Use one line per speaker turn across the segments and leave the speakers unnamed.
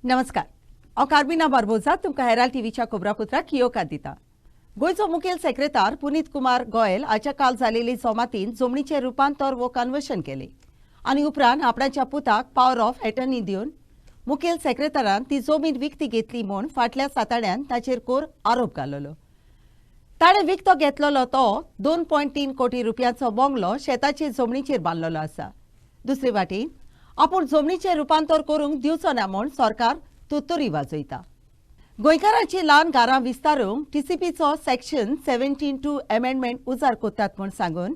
नमस्कार। हांव कार्मिना बार्बोजा तुमकां हेराल्ड टीव्हीच्या खोबरापुत्राक येवकार दिता। गोंयचो मुखेल सेक्रेटार पुनीत कुमार गोयल हाच्या काल जाल्लेली जमातीन जमनीचें रुपांतर वो कन्वर्शन केलें आनी उपरांत आपणाच्या पुताक पॉवर ऑफ एटर्नी दिवन मुखेल सेक्रेटारान ती जमीन विकती घेतली म्हूण फाटल्या साताड्यान ताचेर कोर आरोप घाल्लो। ताणें विकतो घेतलेलो तो 2.3 कोटी रुपयांचो बंगलो शेताचे जमनीचेर बांदलेलो आसा। दुसरे वाटेन आपूण जमनीचें रुपांतर करूंक दिवचो ना म्हूण सरकार तुतुरी वाजयता। गोंयकारांची ल्हान घरां विस्तारूंक टीसीपीचो सेक्शन 17(2) अमेंडमेंट उजार कोत्तात म्हूण सांगून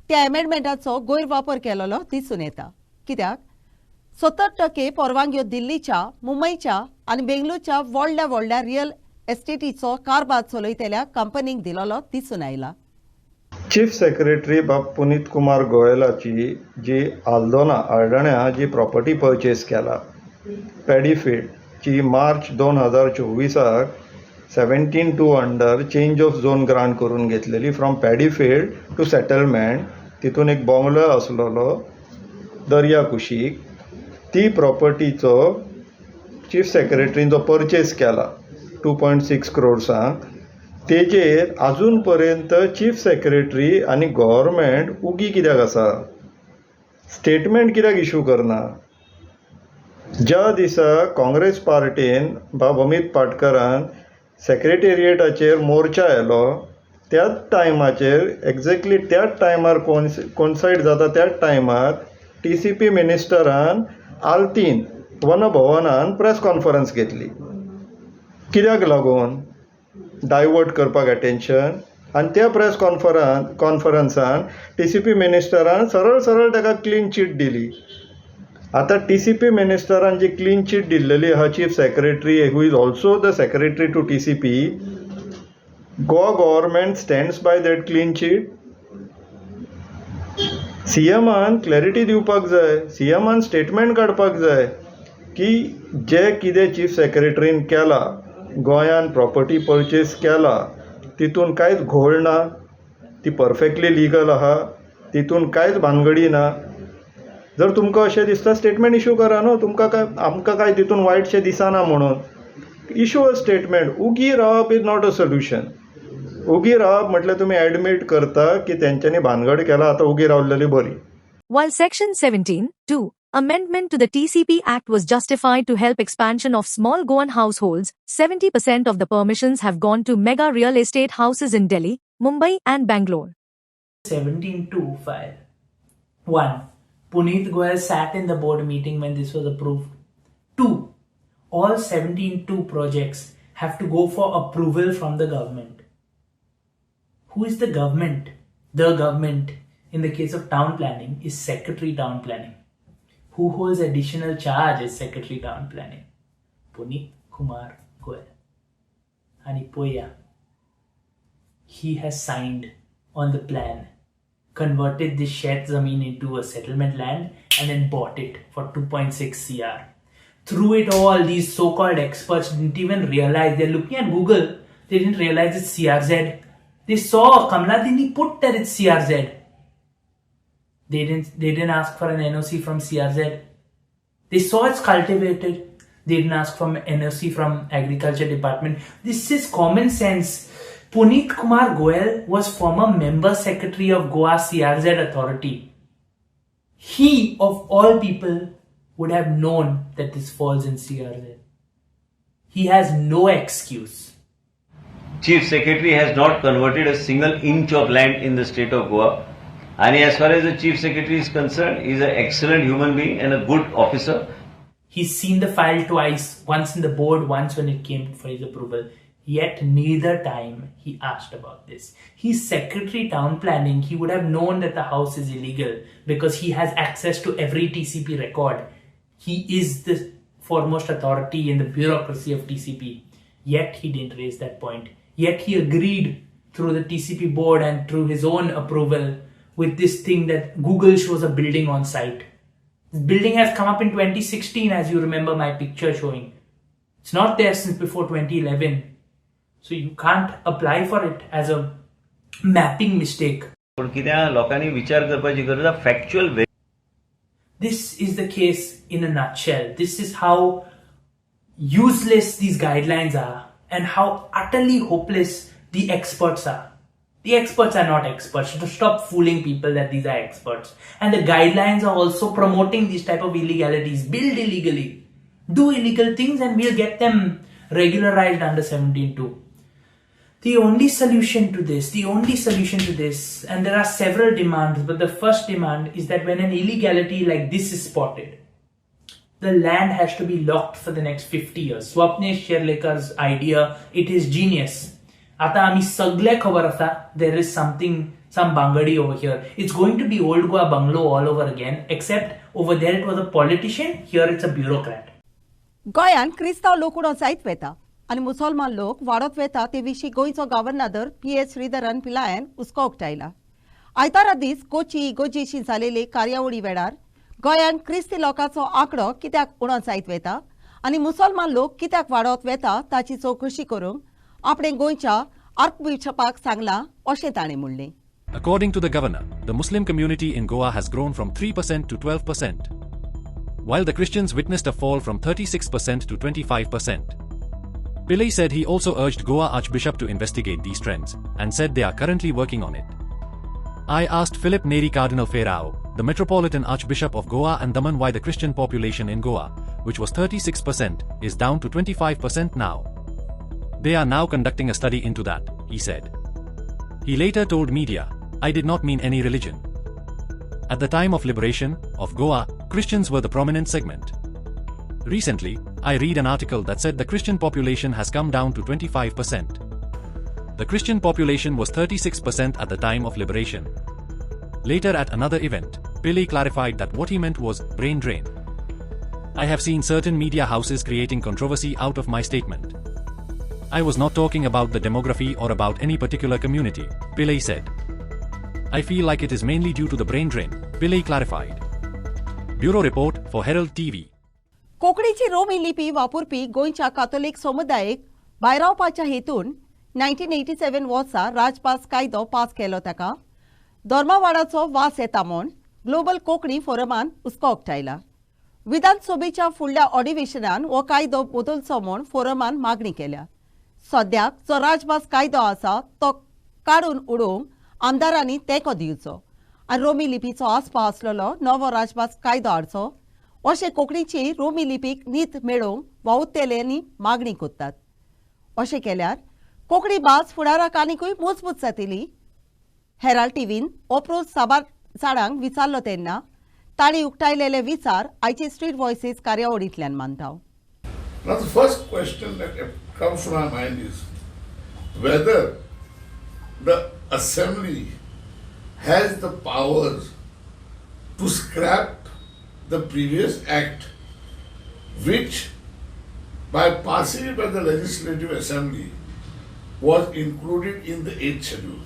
त्या अमेंडमेंटाचो गैरवापर केलेलो दिसून येता। कित्याक 70% परवानग्यो दिल्लीच्या, मुंबयच्या आनी बेंगळूरच्या व्हडल्या रियल एस्टेटीचो कारभार चलयतल्या कंपनीक दिलेलो दिसून आयला।
चीफ सेक्रेटरी पुनीत कुमार गोयलाची जी आल्दोना जी प्रॉपर्टी परचेस केला पॅडीफील्डची March 2024 17(2) under change of zone grant करून घेतलेली फ्रॉम पॅडीफील्ड टू सेटलमेंट। तितून एक बंगलो आसलेलो दर्या कुशीक, ती प्रॉपर्टीचो चीफ सेक्रेटरीन जो परचेस केला 2.6 करोड्सांक, तेजेर अजून पर्यंत चीफ सेक्रेटरी आनी गव्हर्मेंट उगी कित्याक आसा? स्टेटमेंट कित्याक इशू करना? ज्या दिसा काँग्रेस पार्टीन अमित पाटकरान सेक्रेटेरिएटाचेर मोर्चा येलो त्याच टायमाचेर एक्झॅक्टली त्याच टायमार कोन्सायड जाता त्याच टायमार टीसीपी मिनिस्टरान आल्तीन वन भवनान प्रेस कॉन्फरन्स घेतली। कित्याक लागून? डायवर्ट करपाक अटेन्शन। आनी त्या प्रेस कॉन्फरन्सान टीसीपी मिनिस्टरान सरळ ताका क्लीन चीट दिली। आतां टीसीपी मिनिस्टरान जी क्लीन चीट दिल्लेली आहा chief secretary who is also the secretary to TCP, Goa government stands by that clean cheat? सीएमान क्लॅरिटी दिवपाक जाय, सीएमान स्टेटमेंट काडपाक जाय की जे कितें चीफ सेक्रेटरीन केला, गोंयान प्रॉपर्टी परचेस केला, तितून कांयच घोळ ना, ती परफेक्टली लिगल आहा, तितून कांयच भानगडी ना। जर तुमकां अशें दिसता स्टेटमेंट इशू करा न्हू, आमकां काय तितून वायटशें दिसना म्हणून इशू अ स्टेटमेंट। उगी रावप इज नॉट अ सोल्युशन। उगी रावप म्हटल्यार तुमी एडमीट करता की तेंच्यांनी भानगड केला, आतां उगी रावलेली बरी।
While Section 17(2) amendment to the TCP Act was justified to help expansion of small Goan households, 70% of the permissions have gone to mega real estate houses in Delhi, Mumbai and Bangalore.
17(2) file. 1. Puneet Goyal sat in the board meeting when this was approved. 2. All 17(2) projects have to go for approval from the government. Who is the government? The government, in the case of town planning, is Secretary Town Planning. Who holds additional charge as Secretary Town Planning? Puneet Kumar Goyal. And Poya, he has signed on the plan, converted this shared zameen into a settlement land and then bought it for 2.6 CR. Through it all, these so-called experts didn't even realize. They're looking at Google, they didn't realize it's CRZ. They saw Kamladini put that it's CRZ. They didn't ask for an NOC from CRZ. They saw it's cultivated. They didn't ask for an NOC from Agriculture Department. This is common sense. Puneet Kumar Goyal was former member secretary of Goa CRZ authority. He, of all people, would have known that this falls in CRZ. He has no excuse.
Chief Secretary has not converted a single inch of land in the state of Goa. And as far as the Chief Secretary is concerned, he is an excellent human being and a good officer.
He's seen the file twice, once in the board, once when it came for his approval. Yet neither time he asked about this. He's Secretary Town Planning. He would have known that the house is illegal because he has access to every TCP record. He is the foremost authority in the bureaucracy of TCP. Yet he didn't raise that point. Yet he agreed through the TCP board and through his own approval with this thing that Google shows a building on site. This building has come up in 2016, as you remember my picture showing. It's not there since before 2011. So you can't apply for it as a mapping mistake.
पण कित्याक लोकांनी विचार करपाची गरज आसा factual
This is the case in a nutshell. This is how useless these guidelines are and how utterly hopeless the experts are. The experts are not experts. So stop fooling people that these are experts. And the guidelines are also promoting these type of illegalities. Build illegally. Do illegal things and we'll get them regularized under 17.2. The only solution to this, and there are several demands, but the first demand is that when an illegality like this is spotted, the land has to be locked for the next 50 years. Swapnesh Sherlekar's idea, it is genius. Ata ami sagle khabar asa, there is some bangadi over here. It's going to be old Goa bungalow all over again, except over there it was a politician, here it's a bureaucrat.
गोंयान क्रिस्तांव लोक उणो जायत वेता आनी मुसलमान लोक वाडत वेता ते विशीं गोंयचो गव्हर्नर PS श्रीधरन पिल्लायन हुस्को उक्तायला. आयतारा दीस कोची इगोजेशी जालेले कार्यावळी वेळार गोंयान क्रिस्ती लोकांचो आंकडो कित्याक उणो जायत वेता आनी मुसलमान लोक कित्याक वाडत वेता ताची चवकशी करूंक आपणे गोंयच्या आर्कबिशपाक सांगलां अशें ताणें म्हणलें.
According to the governor, the Muslim community in Goa has grown from 3% to 12%, while the Christians witnessed a fall from 36% to 25%. Pillai said he also urged Goa Archbishop to investigate these trends, and said they are currently working on it. I asked Philip Neri Cardinal Ferrao, the Metropolitan Archbishop of Goa and Daman, why the Christian population in Goa, which was 36%, is down to 25% now. They are now conducting a study into that, he said. He later told media, I did not mean any religion. At the time of liberation of Goa, Christians were the prominent segment. Recently, I read an article that said the Christian population has come down to 25%. The Christian population was 36% at the time of liberation. Later at another event, Pillai clarified that what he meant was brain drain. I have seen certain media houses creating controversy out of my statement. I was not talking about the demography or about any particular community, Pillai said. I feel like it is mainly due to the brain drain, Pillai clarified. Bureau Report for Herald TV.
कोंकणीची Romney लिपी वापरपी गोंयच्या Catholic समुदायाक भायर रावपाच्या हेतून 1987 वर्सा राजपास कायदो pass केलो ताका धर्मावाडाचो वास येता म्हूण ग्लोबल कोंकणी फोरमान हुस्को उक्तायला. विधानसभेच्या फुडल्या अधिवेशनान हो कायदो बदलचो म्हूण फोरमान मागणी केल्या. सद्याक जो राजभास कायदो आसा तो काडून उडोवंक आमदारांनी तेंको दिवचो आनी रोमी लिपीचो आस्पाव आसलेलो नवो राजभास कायदो हाडचो अशें कोंकणीची रोमी लिपीक नीत मेळोवंक वावुरतेल्यांनी मागणी कोत्तात. अशें केल्यार कोंकणी भास फुडाराक आनीकूय मजबूत जातली. हेराल्ड टीव्हीन ओप्रो साबारचाडांक विचारलो तेन्ना तांणी उक्तायलेले विचार आयचे स्ट्रीट व्हॉयसीस कार्यावळींतल्यान मानता.
Now the first question that comes to my mind is whether the assembly has the powers to scrap the previous act which by passing it by the legislative assembly was included in the 8th schedule.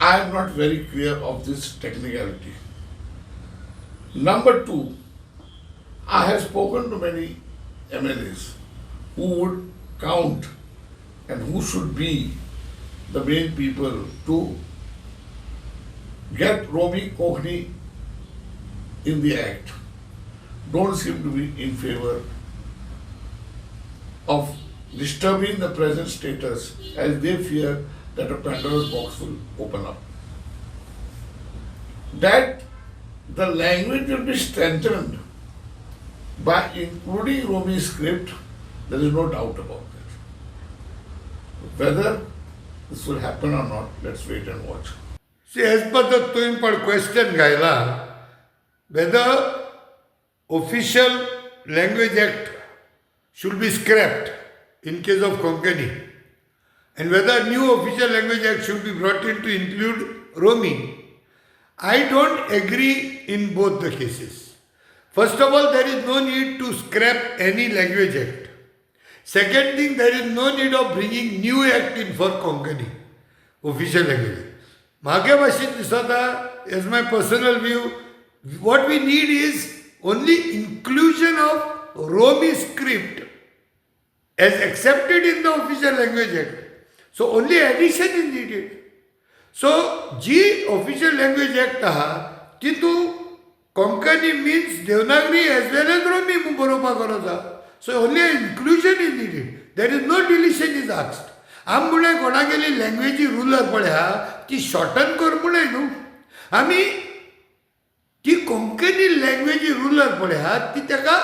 I am not very clear of this technicality. Number two, I have spoken to many MLAs who would count and who should be the main people to get Romi Konkani in the act. Don't seem to be in favor of disturbing the present status as they fear that a Pandora's box will open up. That the language will be strengthened by including Romi script, there is no doubt about that. Whether this will happen or not, let's wait and watch.
See, as per the Tuimpad question, Gaila, whether official language act should be scrapped in case of Konkani, and whether new official language act should be brought in to include Romi, I don't agree in both the cases. First of all, there is no need to scrap any language act. Second thing, there is no need of bringing new act in for Konkani, official language. Mage bhashin disata, as my personal view, what we need is only inclusion of Romi script as accepted in the official language act. So only addition is needed. So, G official language act aha, तितू Konkani means Devanagari as well as Romi बरोवपाक गरज आहा. So only inclusion is needed. There is no deletion is asked. आम मुळे कोणागेली लँग्वेजी ruler पळया ती shorten कर मुळे न्हू. आमी ती कोंकणी लँग्वेजी रुलर पळया ती ताका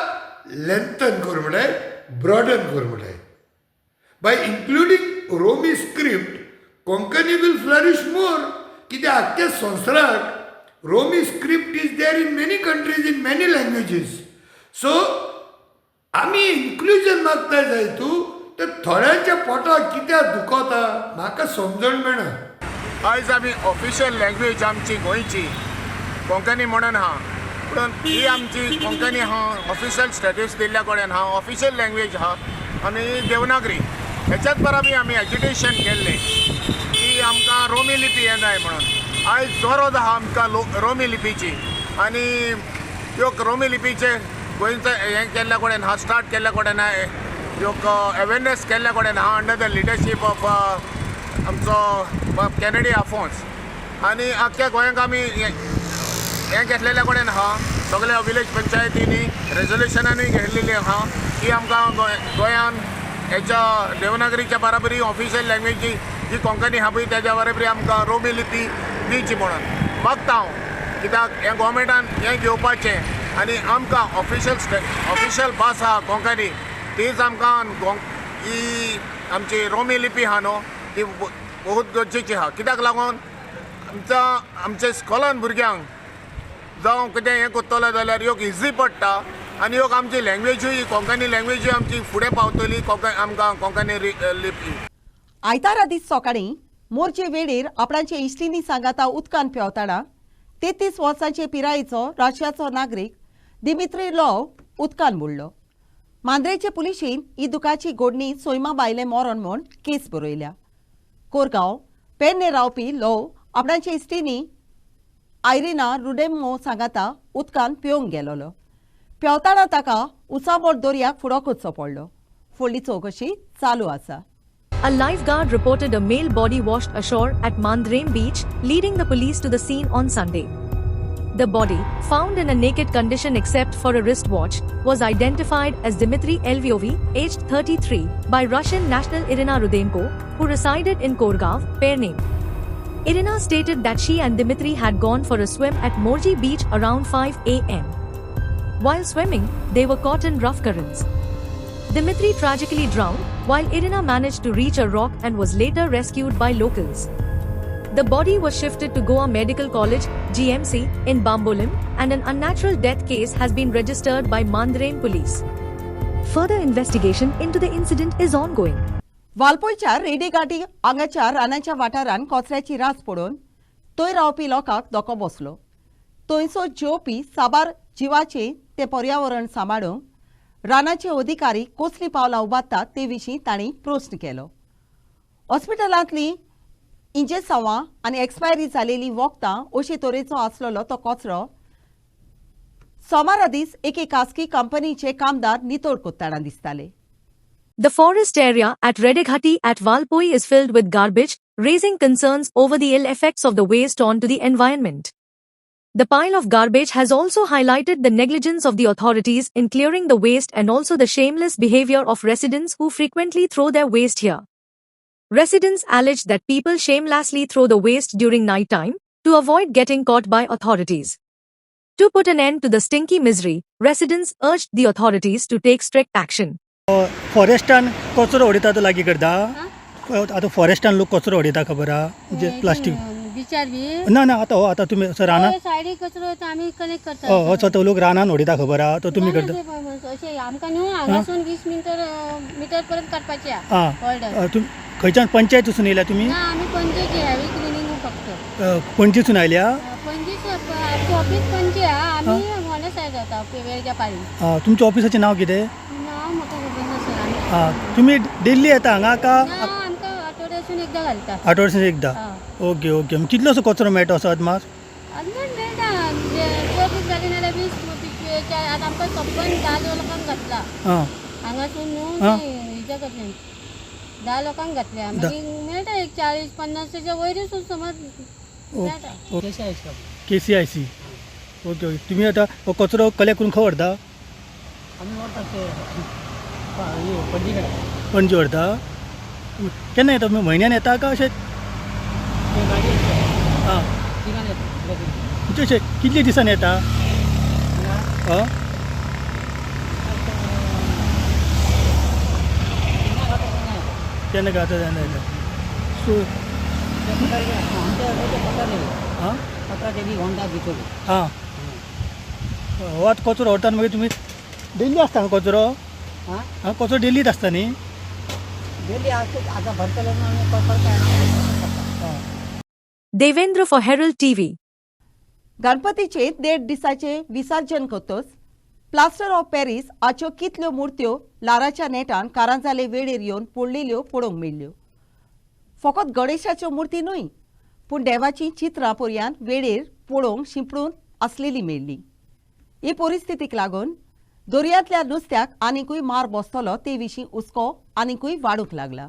लेंथन कर म्हळ्यार ब्रॉडन कर म्हळ्यार. By including Romi script, Konkani will flourish more. कित्याक आख्ख्या संवसाराक Romi script is there in many countries in many languages. So आमी इन्क्लुजन मागता जायतू तर थोड्यांच्या पोटाक कित्याक दुखता म्हाका समजण मेळना.
आयज आमी ऑफिशियल लँग्वेज आमची गोंयची कोंकणी म्हणून आहा, पूण ही आमची कोंकणी आहा ऑफिशियल स्टेटस दिल्ल्या कडल्यान आहा ऑफिशियल लँग्वेज आहा आनी देवनागरी हेच्याच बराबर आमी एज्युकेशन केल्लें की आमकां रोमी लिपी येनाय म्हणून. आयज गरज आहा आमकां रोमी लिपीची आनी ह्यो रोमी लिपीचे गोंयचो हें केल्ल्या कडल्यान आहा स्टार्ट केल्ल्या कडल्यान ह्यो अवेरनेस केल्ल्या कडल्यान आहा अंडर द लिडरशीप ऑफ आमचो कॅनेडी आफोन्स आनी आख्ख्या गोंयांक आमी हें घेतलेल्या कडल्यान आहा सगळ्या विलेज पंचायतींनी रेजोल्युशनानूय घेतलेली आहा की आमकां गोंयान हेच्या देवनागरीच्या बराबरी ऑफिशियल लँग्वेज जी कोंकणी आहा पळय तेज्या बराबरी आमकां रोमी लिपी दिवची म्हणून मागता हांव. कित्याक हें गोवमेंटान हें घेवपाचें आनी आमकां ऑफिशियल भास आहा कोंकणी तीच आमकां ही आमची रोमी लिपी आहा न्हू ती बहुत गरजेची आहा. कित्याक लागून आमच्या स्कॉलान भुरग्यांक जावं कितें हें कोत्तलो जाल्यार ह्यो इजी पडटा आनी ह्यो आमची लँग्वेजूय कोंकणी लँग्वेजूय आमची फुडें पावतली आमकां कोंकणी लिपी.
आयतारा दीस सकाळीं मोर्चे वेळेर आपणाचे इश्टिनी सांगाता उदकान पेंवताना 33 वर्सांचे पिरायेचो रशियाचो नागरीक दिमित्री लॉव उदकान बुडलो. मांद्रेचे पुलिशेन ही दुखाची घडणी सोयमा बायलें मरण म्हूण केस बरयल्या. कोरगांव पेडणे रावपी लॉव आपणाचे इश्टिनी आयरिना रुडेमो सांगाता उदकान पेंवंक गेलोलो. पेंवताना ताका उसाबोड दर्याक फुडो करचो पडलो. फुडली चौकशी चालू आसा.
A lifeguard reported a male body washed ashore at Mandrem Beach, leading the police to the scene on Sunday. The body, found in a naked condition except for a wristwatch, was identified as Dmitry Lvov, aged 33, by Russian national Irina Rudenko, who resided in Koregaon, Pernem. Irina stated that she and Dmitry had gone for a swim at Morji Beach around 5 a.m. While swimming, they were caught in rough currents. Dmitry tragically drowned, while Irina managed to reach a rock and was later rescued by locals. The body was shifted to Goa Medical College, GMC, in Bambolim, and an unnatural death case has been registered by Mandrem police. Further investigation into the incident is ongoing.
वालपयच्या रेडेघाटी हांगाच्या रानाच्या वाठारान कचऱ्याची रास पडून थंय रावपी लोकांक धोको बसलो. थंयचो जेवपी साबार जिवाचे ते पर्यावरण सांबाळूंक रानाचे अधिकारी कसली पावलां उबारतात ते विशीं तांणी प्रस्न केलो. हॉस्पिटलांतलीं इंजेसांवां आनी एक्सपायरी जालेलीं वखदां अशे तरेचो आसलेलो तो कचरो सोमारा दीस एके खासगी कंपनीचे कामदार नितळ कोत्ताना दिसताले.
The forest area at Redeghati at Valpoi is filled with garbage, raising concerns over the ill effects of the waste onto the environment. The pile of garbage has also highlighted the negligence of the authorities in clearing the waste and also the shameless behavior of residents who frequently throw their waste here. Residents allege that people shamelessly throw the waste during night time to avoid getting caught by authorities. To put an end to the stinky misery, residents urged the authorities to take strict action.
फॉरेस्टान कचरो उडयता तो लागीं करता. आतां फॉरेस्टान लोक कचरो उडयता खबर आहा म्हणजे प्लास्टीक
बिचार बी
ना ना आतां तुमी असो रानान
सायडीक कचरो येता आमी कलेक्ट करता.
असो तो लोक रानान उडयता खबर आहा तो तुमी करता.
अशें आमकां न्हू हांगासून 20 मिटर पर्यंत काडपाचें आहा.
खंयच्यान पंचायतीसून येयल्या तुमी?
ना आमी पंचायती हॅवी क्लिनिंग फक्त
पणजीसून आयल्या?
पंचीस ऑफिस पंची आहा आमी मोना सायड जाता वेळच्या पाळी.
तुमच्या ऑफिसाचें नांव कितें?
नांव म्हाका खबर ना सर.
तुमी डेली येता हांगा का?
आमकां आठवड्यासून एकदां घालता.
आठवड्यासून एकदां? Okay okay. कितलोसो कचरो मेळटा असो अदमास?
अदमास मेळटा चड दीस जाले नाल्यार 20 पिशवेच्या. आतां आमकां सगळ्यांक 10 लोकांक घातला हांगासून न्हू हेच्या कडल्यान 10 लोकांक घातल्या मागीर मेळटा एक 40-50 तेच्या वयरूच समज मेळटा.
KCIC ओके ओके तुम्ही आता हो कचरो कलेक्ट करून खंय व्हरता
आम्ही व्हरता ते पणजी कडेन
पणजी व्हरता केन्ना येता म्हयन्यान येता का अशें
ते गाडी
आं
तिगान येता
म्हणजे अशें कितले दिसांनी येता आं केन्ना गाता तेन्ना येता सो आं
15 ते 20 घंटा भितर
आं हो आतां कचरो व्हरता आनी मागीर तुमी डेली आसता न्हू कचरो
हां
कचरो डेलीच आसता न्ही
डेली आता भरतले ना आम्ही करता
Devendra for Herald TV.
गणपतीचे 1.5 दिसाचे विसर्जन करतोच प्लास्टर ऑफ पॅरिस हाच्यो कितल्यो मुर्त्यो लाराच्या नेटान कारंजाले वेळेर येवन पडलेल्यो पळोवंक मेळ्ळ्यो. फकत गणेशाच्यो मुर्ती न्हय पूण देवाची चित्रां पर्यान वेळेर पळोवंक शिंपडून आसलेली मेळ्ळी. ही परिस्थितीक लागून दर्यांतल्या नुस्त्याक आनिकूय मार बसतलो ते विशीं हुस्को आनिकूय वाडूंक लागला.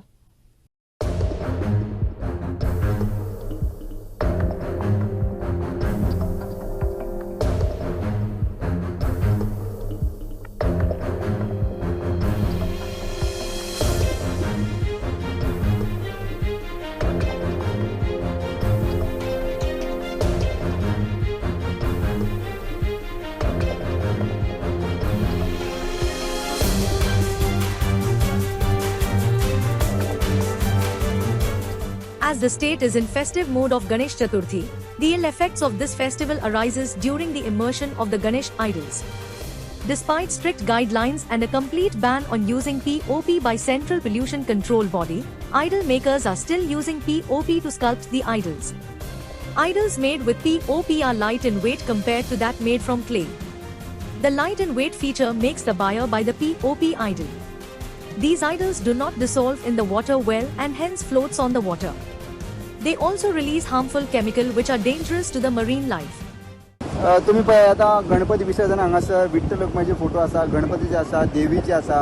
As the state is in festive mode of Ganesh Chaturthi, the ill effects of this festival arises during the immersion of the Ganesh idols. Despite strict guidelines and a complete ban on using POP by Central Pollution Control Body, idol makers are still using POP to sculpt the idols. Idols made with POP are light in weight compared to that made from clay. The light in weight feature makes the buyer buy the POP idol. These idols do not dissolve in the water well and hence floats on the water. They also release harmful chemical which are dangerous to the marine life.
तुम्ही पळय आता गणपती विसर्जन हांगासर Vitthal रखुमाईचे photo आसा गणपतीचे आसा देवीचे आसा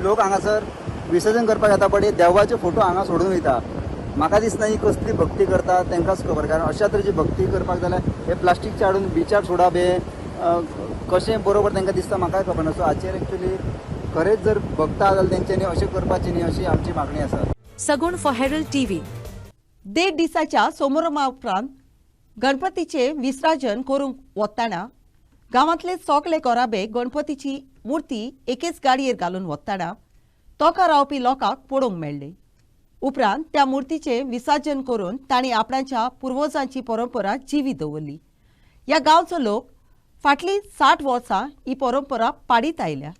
लोक हांगासर विसर्जन करपाक येता पण देवाचे फोटो हांगा सोडून वयता. म्हाका दिसना ही कसली भक्ती करता तांकांच खबर कारण अशा तरेची भक्ती करपाक जाल्यार हे प्लास्टीकचे हाडून बिचार सोडप हे कशें बरोबर तांकां दिसता म्हाकाय खबर ना. सो हाचेर एक्चुअली खरेंच जर भक्त आसा जाल्यार तेंच्यांनी अशें करपाचें न्ही अशी आमची मागणी आसा.
Sagun for Herald TV.
1.5 दिसाच्या समारंभा उपरांत गणपतीचे विसर्जन करूंक वतना गांवांतले सगळे कोराबे गणपतीची मुर्ती एकेच गाडयेर घालून वतना तोका रावपी लोकांक पळोवंक मेळ्ळे. उपरांत त्या मुर्तीचे विसर्जन करून तांणी आपणाच्या पुर्वजांची परंपरा जिवीत दवरली. ह्या गांवचो लोक फाटलीं 60 वर्सां ही परंपरा पाडीत आयल्या.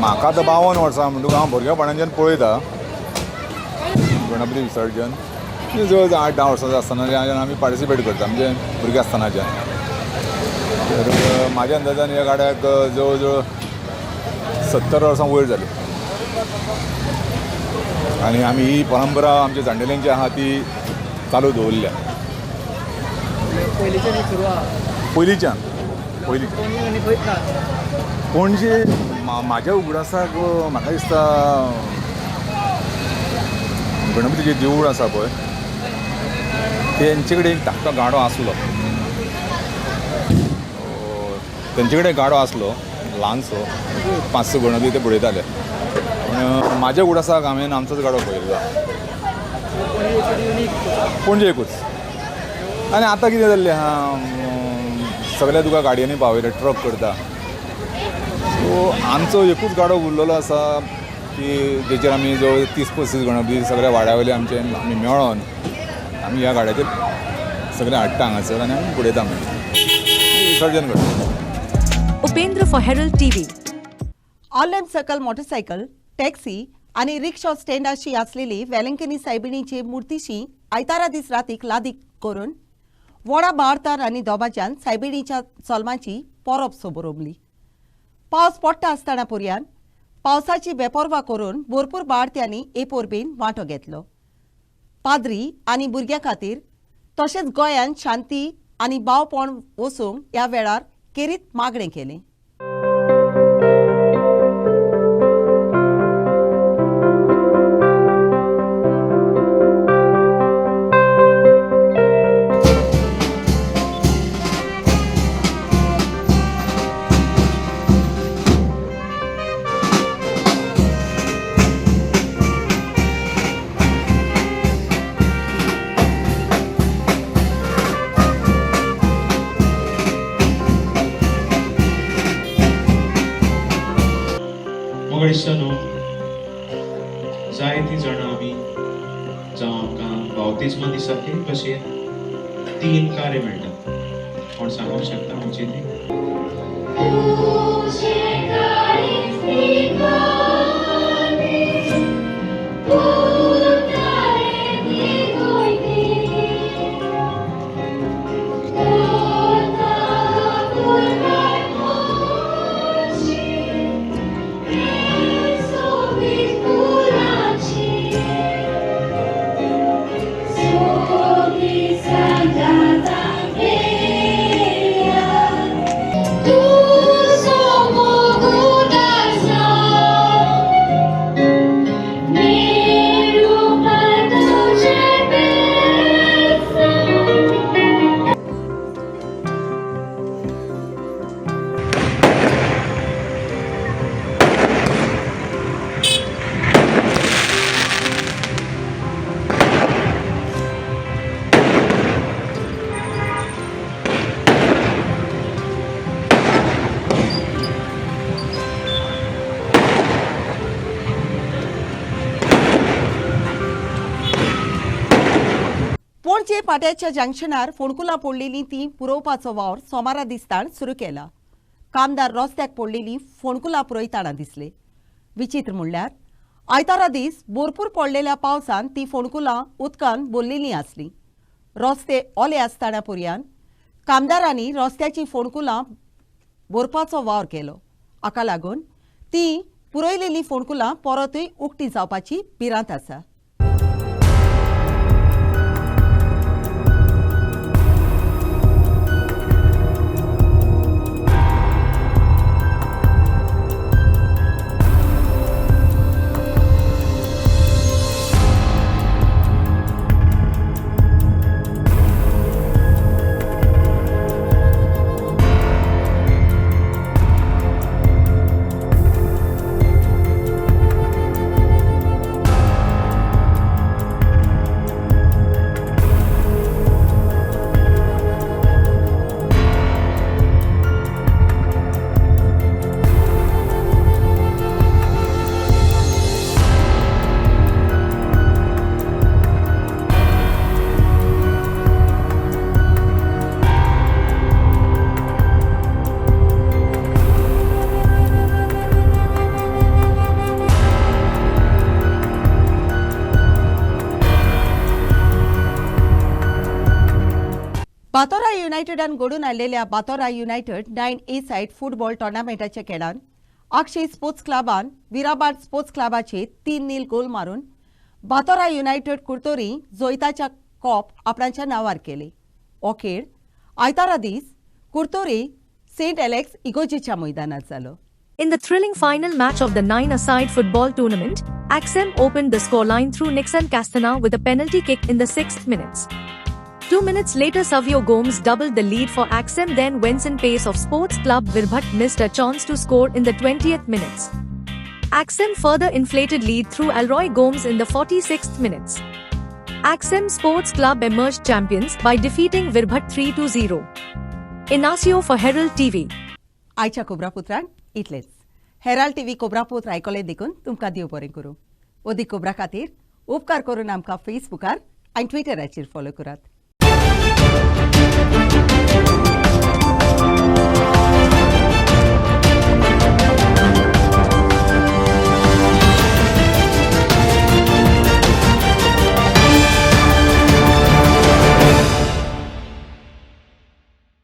म्हाका आतां 52 वर्सां म्हणटकूच हांव भुरगेपणाच्यान पळयता गणपती विसर्जन जवळ 8-10 वर्सांचो आसतना आमी पार्टिसिपेट करता म्हणजे भुरगे आसतनाच्यान. तर म्हाज्या अंदाजान ह्या गाड्याक जवळ जवळ 70 वर्सां वयर जाली आनी आमी ही परंपरा आमच्या जाणटेल्यांची आहा ती चालू दवरल्या पयलींच्यान. पणजे म्हाज्या उगडासाक म्हाका दिसता गणपतीचें देवूळ आसा पळय तेंचे कडेन एक धाकटो गाडो आसलो. तेंचे कडेन गाडो आसलो ल्हानसो 5-6 गणपती ते पळयताले पूण म्हाज्या उगडासाक हांवें आमचोच गाडो पळयलो पणजे एकूच. आनी आतां कितें जाल्लें आहा सगळे तुका गाडयांनी पावयले ट्रक करता. सो आमचो एकूच गाडो उरलेलो आसा की जेचेर आमी जवळ 30-35 गणपती सगळ्या वाड्या वयले आमचे आमी मेळोन आमी ह्या गाड्याचेर सगळे हाडटा हांगासर आनी आमी उडयता विसर्जन करता.
Upendra for Herald TV.
Online सकल मोटरसायकल टॅक्सी आनी रिक्षा स्टँडाशी आसलेली वेलंकनी सायबिणीचे मुर्तीशी आयतारा दीस रातीक लादीक करून व्हडा भारतान आनी दोबाज्यान सायबिणीच्या चलमाची परब सोबरोबली. पावस पडटा आसतना पर्यान पावसाची बेपर्वा करून भरपूर बाळत्यांनी हे परबेन वांटो घेतलो. पाद्री आनी भुरग्यां खातीर तशेंच गोंयांत शांती आनी बावपण वसूंक ह्या वेळार खेरीत मागणें केलें.
म्हाका दिसता न्हू जायतीं जाणां आमी जावं आमकां बावतिस्मा दिसाचे भशेन 3 कार्य मेळटा. कोण सांगूंक शकता म्हणजे ती
पणजे पाट्याच्या जंक्शनार फोणकुलां पडलेलीं ती पुरोवपाचो वावर सोमारा दिसतान सुरू केला. कामदार रस्त्याक पडलेलीं फोणकुलां पुरयताना दिसले. विचित्र म्हणल्यार आयतारा दीस भरपूर पडलेल्या पावसान ती फोणकुलां उदकान भरलेलीं आसलीं. रस्ते ओले आसतना पर्यान कामदारांनी रस्त्याची फोणकुलां भरपाचो वावर केलो. हाका लागून ती पुरयलेलीं फोणकुलां परतूय उक्तीं जावपाची भिरांत आसा. बातोरा युनायटेडान घडून हाडलेल्या बातोरा युनायटेड 9A सायड फुटबॉल टोर्नामेंटाच्या खेळान अक्षय स्पोर्ट्स क्लबान विराबाट स्पोर्ट्स क्लबाचे 3-0 गोल मारून बातोरा युनायटेड कुर्तोरी जोईताच्या कॉप आपणाच्या नांवार केले. हो खेळ आयतारा दीस कुर्तोरी सेंट एलेक्स इगोजीच्या मैदानात जालो.
In the thrilling final match of the 9-a-side football tournament, Axem opened the scoreline through Nixon Castana with a penalty kick in the 6th minutes. 2 minutes later, Savio Gomes doubled the lead for Axem. Then Wenson Pace of Sports Club Virbhat missed a chance to score in the 20th minutes. Axem further inflated lead through Alroy Gomes in the 46th minutes. Axem Sports Club emerged champions by defeating Virbhat 3-0. Inacio for Herald TV.
आयच्या कोब्रापुत्रान इतलेच. Herald TV कोब्रापुत्र आयकले देखून तुमकां देव बरें करूं. ओदी cobra खातीर उपकार करून आमकां फेसबुकार आनी ट्विटराचेर फॉलो करात.